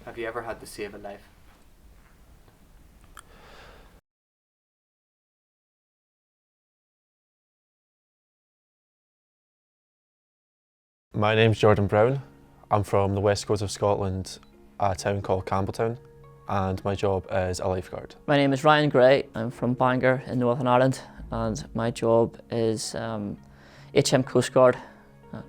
Have you ever had to save a life? My name's Jordan Brown. I'm from the west coast of Scotland, a town called Campbelltown, and my job is a lifeguard. My name is Ryan Gray. I'm from Bangor in Northern Ireland, and my job is HM Coastguard,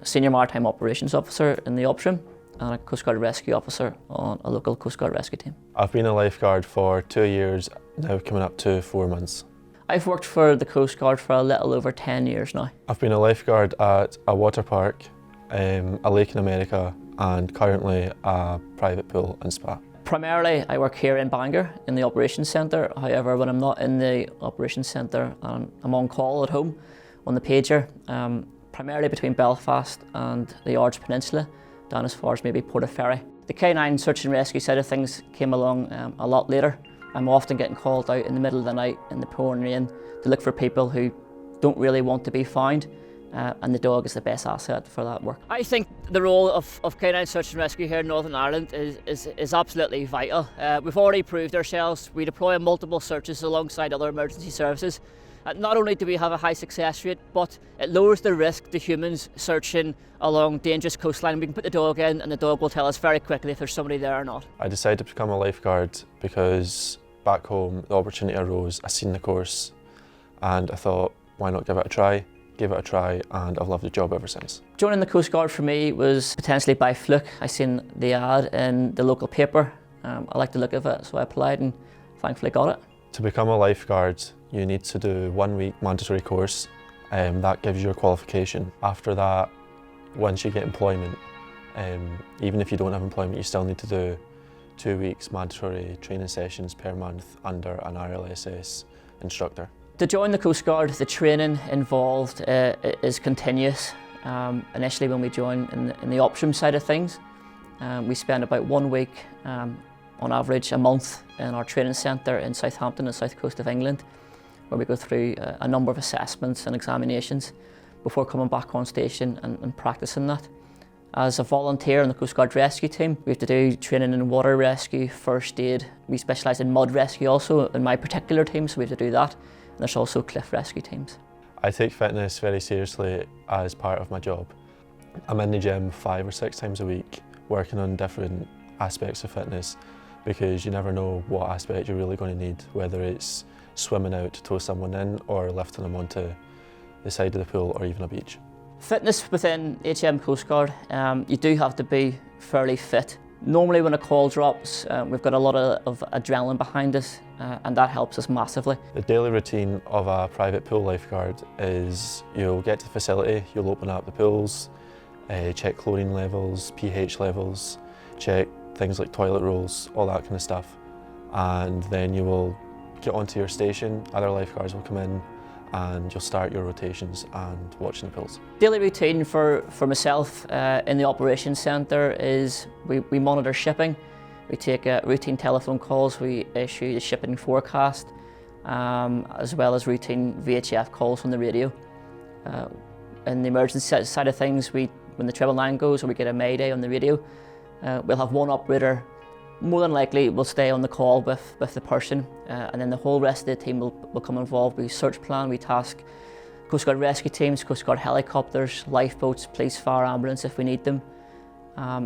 Senior Maritime Operations Officer in the Option, and a Coastguard Rescue Officer on a local Coastguard rescue team. I've been a lifeguard for 2 years, now coming up to 4 months. I've worked for the Coastguard for a little over 10 years now. I've been a lifeguard at a water park, a lake in America, and currently a private pool and spa. Primarily, I work here in Bangor in the Operations Centre. However, when I'm not in the Operations Centre, I'm on call at home on the pager, primarily between Belfast and the Ards Peninsula, down as far as maybe Portaferry. The K9 search and rescue side of things came along a lot later. I'm often getting called out in the middle of the night in the pouring rain to look for people who don't really want to be found. And the dog is the best asset for that work. I think the role of K9 Search and Rescue here in Northern Ireland is absolutely vital. We've already proved ourselves. We deploy multiple searches alongside other emergency services. Not only do we have a high success rate, but it lowers the risk to humans searching along dangerous coastline. We can put the dog in and the dog will tell us very quickly if there's somebody there or not. I decided to become a lifeguard because back home the opportunity arose, I seen the course and I thought, why not give it a try? Gave it a try and I've loved the job ever since. Joining the Coast Guard for me was potentially by fluke. I seen the ad in the local paper. I liked the look of it, so I applied and thankfully got it. To become a lifeguard, you need to do 1 week mandatory course. That gives you a qualification. After that, once you get employment, even if you don't have employment, you still need to do 2 weeks mandatory training sessions per month under an RLSS instructor. To join the Coast Guard, the training involved is continuous. Initially when we join in the option side of things, we spend about 1 week, on average a month, in our training centre in Southampton, the south coast of England, where we go through a number of assessments and examinations before coming back on station and practicing that. As a volunteer in the Coast Guard rescue team, we have to do training in water rescue, first aid. We specialise in mud rescue also in my particular team, so we have to do that. And there's also cliff rescue teams. I take fitness very seriously as part of my job. I'm in the gym 5 or 6 times a week, working on different aspects of fitness, because you never know what aspect you're really going to need, whether it's swimming out to tow someone in or lifting them onto the side of the pool or even a beach. Fitness within HM Coast Guard, you do have to be fairly fit. Normally when a call drops, we've got a lot of adrenaline behind us, and that helps us massively. The daily routine of a private pool lifeguard is you'll get to the facility, you'll open up the pools, check chlorine levels, pH levels, check things like toilet rolls, all that kind of stuff. And then you will get onto your station, other lifeguards will come in, and you'll start your rotations and watching the pools. Daily routine for myself in the operations centre is we monitor shipping, we take routine telephone calls, we issue the shipping forecast, as well as routine VHF calls on the radio. In the emergency side of things, when the 999 goes or we get a mayday on the radio, we'll have one operator. More than likely we'll stay on the call with the person, and then the whole rest of the team will become involved. We search plan, we task Coast Guard rescue teams, Coast Guard helicopters, lifeboats, police, fire, ambulance if we need them.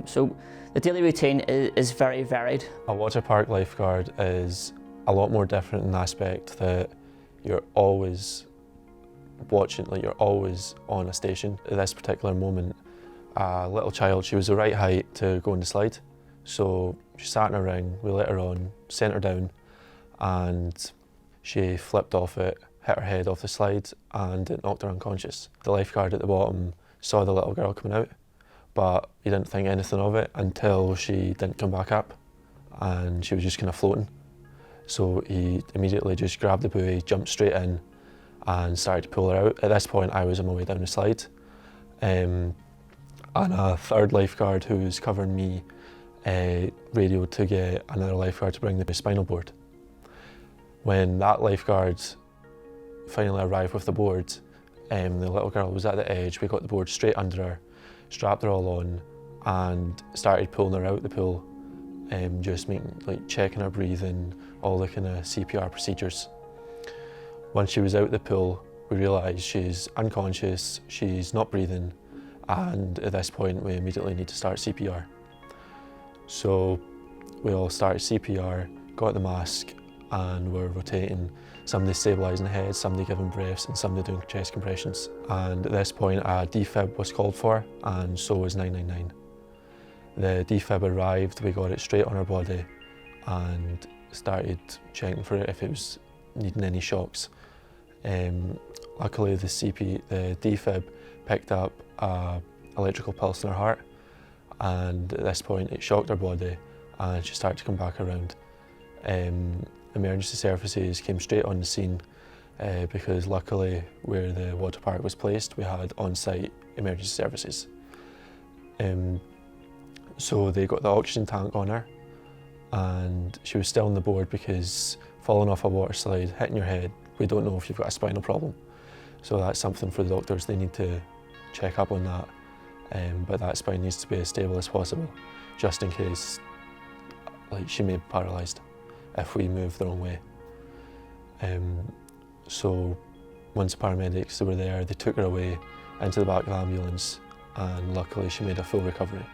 So the daily routine is very varied. A water park lifeguard is a lot more different in the aspect that you're always watching, like you're always on a station. At this particular moment, a little child, she was the right height to go on the slide. So she sat in a ring, we let her on, sent her down, and she flipped off it, hit her head off the slide, and it knocked her unconscious. The lifeguard at the bottom saw the little girl coming out, but he didn't think anything of it until she didn't come back up, and she was just kind of floating. So he immediately just grabbed the buoy, jumped straight in, and started to pull her out. At this point, I was on my way down the slide, and a third lifeguard who was covering me radioed to get another lifeguard to bring the spinal board. When that lifeguard finally arrived with the board, the little girl was at the edge. We got the board straight under her, strapped her all on, and started pulling her out the pool. just checking her breathing, all the kind of CPR procedures. Once she was out of the pool, we realised she's unconscious, she's not breathing, and at this point we immediately need to start CPR. So we all started CPR, got the mask, and we're rotating, somebody stabilising the head, somebody giving breaths, and somebody doing chest compressions. And at this point a defib was called for, and so was 999. The defib arrived, we got it straight on her body and started checking for it if it was needing any shocks. Luckily the defib picked up an electrical pulse in her heart, and at this point it shocked her body and she started to come back around. Emergency services came straight on the scene because luckily where the water park was placed we had on-site emergency services. So they got the oxygen tank on her, and she was still on the board because falling off a water slide, hitting your head, we don't know if you've got a spinal problem. So that's something for the doctors, they need to check up on that. But that spine needs to be as stable as possible, just in case she may be paralysed if we move the wrong way. So once the paramedics were there, they took her away into the back of the ambulance, and luckily she made a full recovery.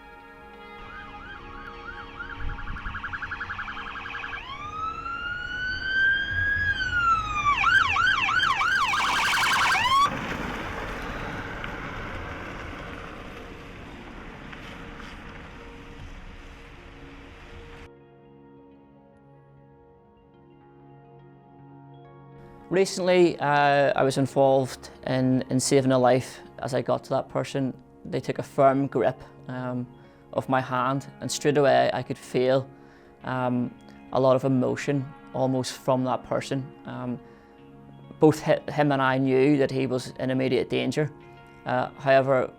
Recently, I was involved in saving a life. As I got to that person, they took a firm grip of my hand, and straight away I could feel a lot of emotion almost from that person. Both him and I knew that he was in immediate danger. However,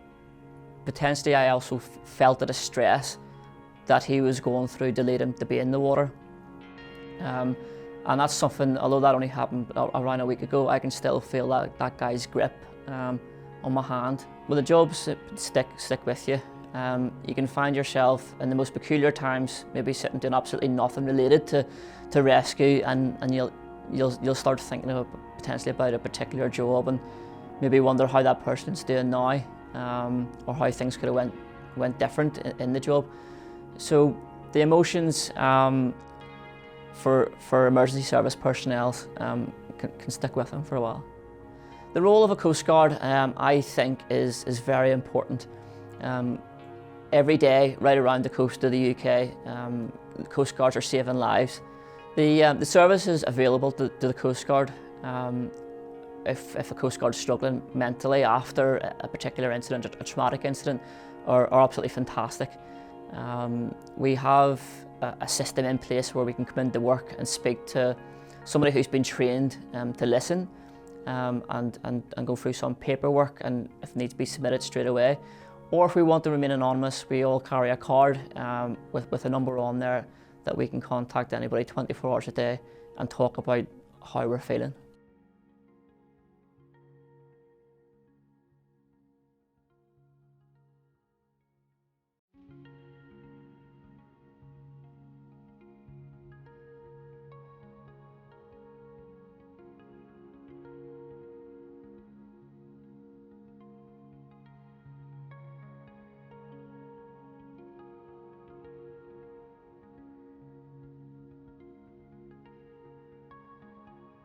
potentially I also felt the distress that he was going through to lead him to be in the water. And that's something, although that only happened around a week ago, I can still feel that guy's grip on my hand. Well, the jobs stick with you. You can find yourself in the most peculiar times, maybe sitting doing absolutely nothing related to rescue, and you'll start thinking potentially about a particular job and maybe wonder how that person's doing now, or how things could have went different in the job. So the emotions for emergency service personnel can stick with them for a while. The role of a coastguard, I think, is very important. Every day, right around the coast of the UK, coastguards are saving lives. The service is available to the coastguard if a coastguard is struggling mentally after a particular incident, a traumatic incident, are absolutely fantastic. We have a system in place where we can come into work and speak to somebody who's been trained to listen and go through some paperwork, and if needs be submitted straight away. Or if we want to remain anonymous, we all carry a card with a number on there that we can contact anybody 24 hours a day and talk about how we're feeling.